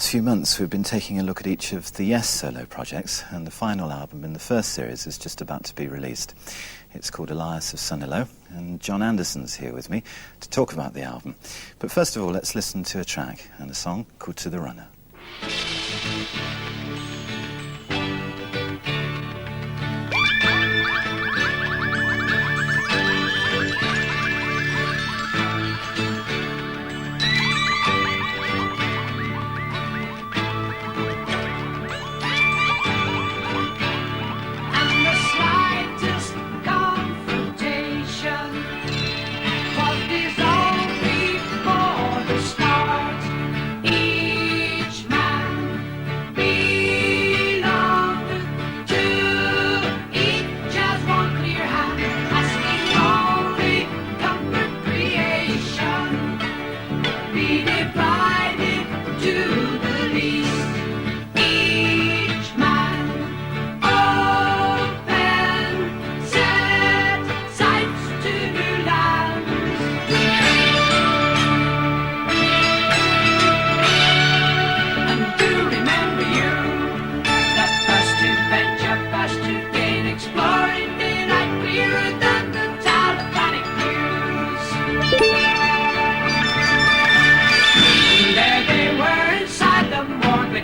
last few months we've been taking a look at each of the Yes solo projects, and the final album in the first series is just about to be released. It's called Elias of Sunnilo, and Jon Anderson's here with me to talk about the album. But first of all, let's listen to a track and a song called To the Runner.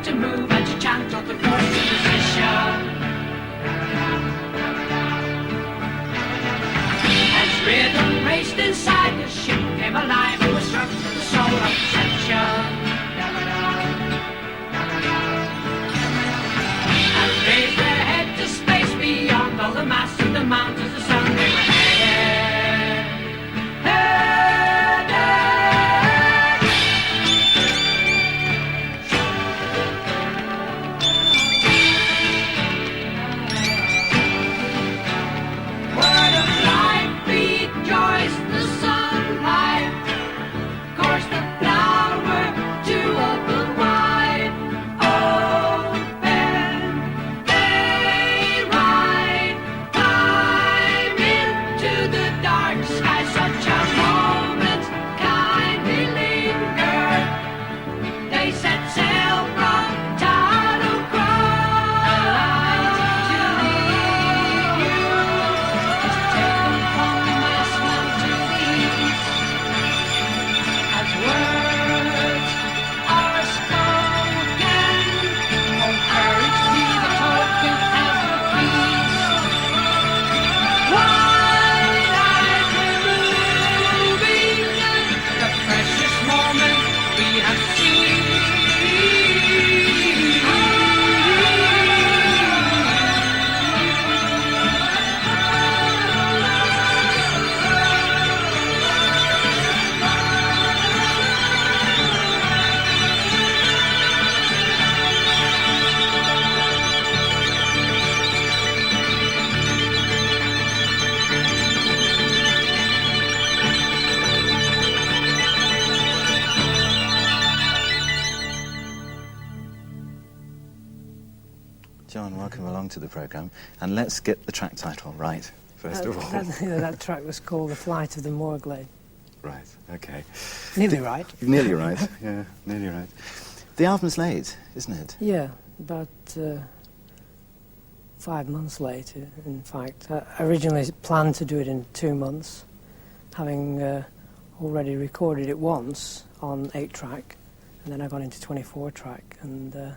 To move and to chant on the first position. As rhythm raced inside the ship came alive and was struck to the soul of ascension. And raised their head to space beyond all the mass of the mountains, the sun they were headed. Jon, welcome along to the programme, and let's get the track title right, first of all. That track was called The Flight of the Moorglade. Right, okay. Nearly right. Nearly right, yeah, nearly right. The album's late, isn't it? Yeah, about 5 months late, in fact. I originally planned to do it in 2 months, having already recorded it once on 8-track, and then I got into 24-track, and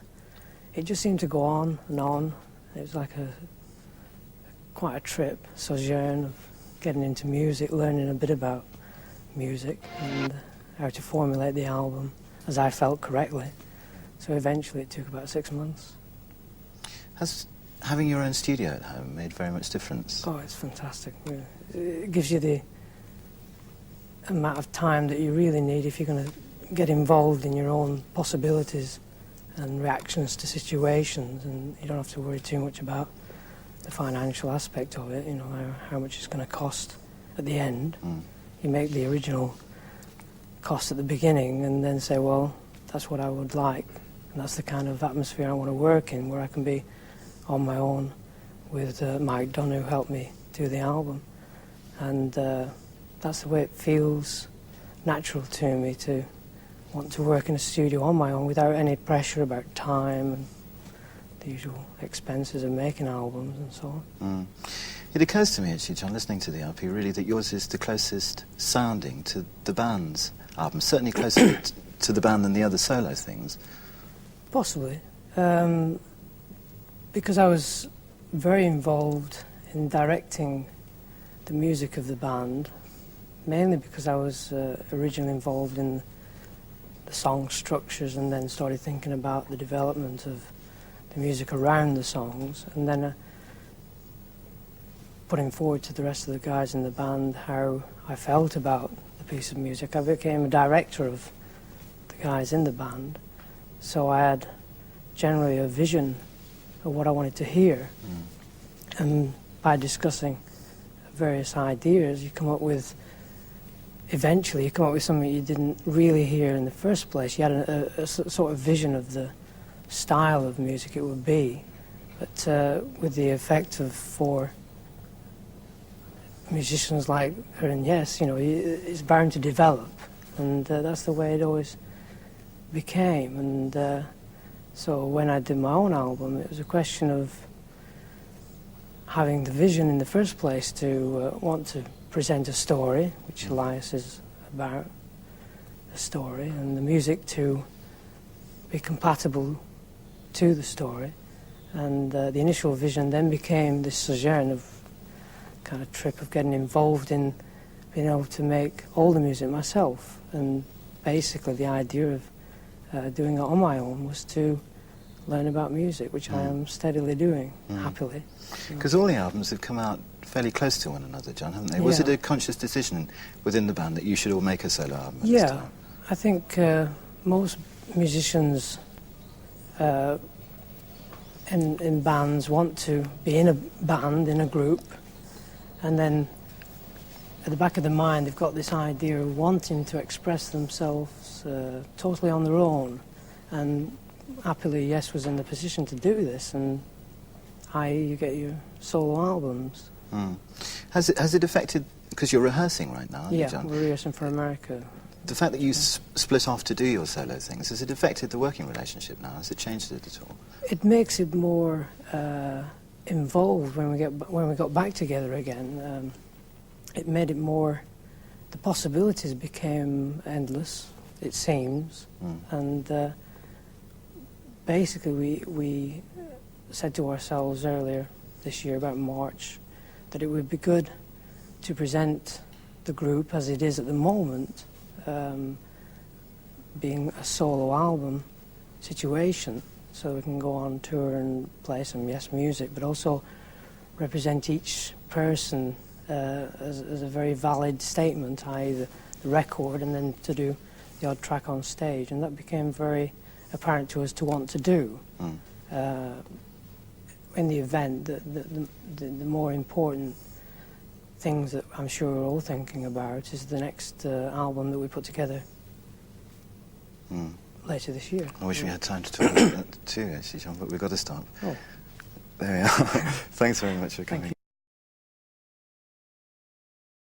it just seemed to go on and on. It was like quite a trip, sojourn of getting into music, learning a bit about music and how to formulate the album as I felt correctly. So eventually it took about 6 months. Has having your own studio at home made very much difference? Oh, it's fantastic. It gives you the amount of time that you really need if you're going to get involved in your own possibilities and reactions to situations, and you don't have to worry too much about the financial aspect of it, you know, how much it's going to cost at the end. You make the original cost at the beginning and then say, well, that's what I would like, and that's the kind of atmosphere I want to work in, where I can be on my own with Mike Dunn, who helped me do the album. And that's the way it feels natural to me to want to work in a studio on my own without any pressure about time and the usual expenses of making albums and so on. Mm. It occurs to me, actually, John, listening to the LP, really, that yours is the closest sounding to the band's album, certainly closer to the band than the other solo things. Possibly. Because I was very involved in directing the music of the band, mainly because I was originally involved in the song structures and then started thinking about the development of the music around the songs, and then putting forward to the rest of the guys in the band how I felt about the piece of music. I became a director of the guys in the band, so I had generally a vision of what I wanted to hear. And by discussing various ideas, eventually you come up with something you didn't really hear in the first place. You had a sort of vision of the style of music it would be, but with the effect of 4 musicians like her and Yes, you know, it's bound to develop, and that's the way it always became. And so when I did my own album, it was a question of having the vision in the first place to want to present a story, which Elias is about a story, and the music to be compatible to the story. And the initial vision then became this sojourn of kind of trip of getting involved in being able to make all the music myself. And basically the idea of doing it on my own was to learn about music, which I am steadily doing, happily. Because all the albums have come out fairly close to one another, John, haven't they? Was it a conscious decision within the band that you should all make a solo album at this time? I think most musicians in bands want to be in a band, in a group, and then at the back of their mind they've got this idea of wanting to express themselves totally on their own. And happily, Yes was in the position to do this, and you get your solo albums. Has it affected, because you're rehearsing right now, aren't you, John? Yeah, we're rehearsing for America. The fact that you split off to do your solo things, has it affected the working relationship now? Has it changed it at all? It makes it more involved when we got back together again. It made it more, the possibilities became endless, it seems, and basically we said to ourselves earlier this year, about March, that it would be good to present the group as it is at the moment, being a solo album situation, so we can go on tour and play some Yes music, but also represent each person as a very valid statement, i.e. the record, and then to do the odd track on stage. And that became very apparent to us to want to do. In the event, the more important things that I'm sure we're all thinking about is the next album that we put together later this year. I wish we had time to talk about that too, actually, John, but we've got to stop. Oh. There we are. Thanks very much for coming.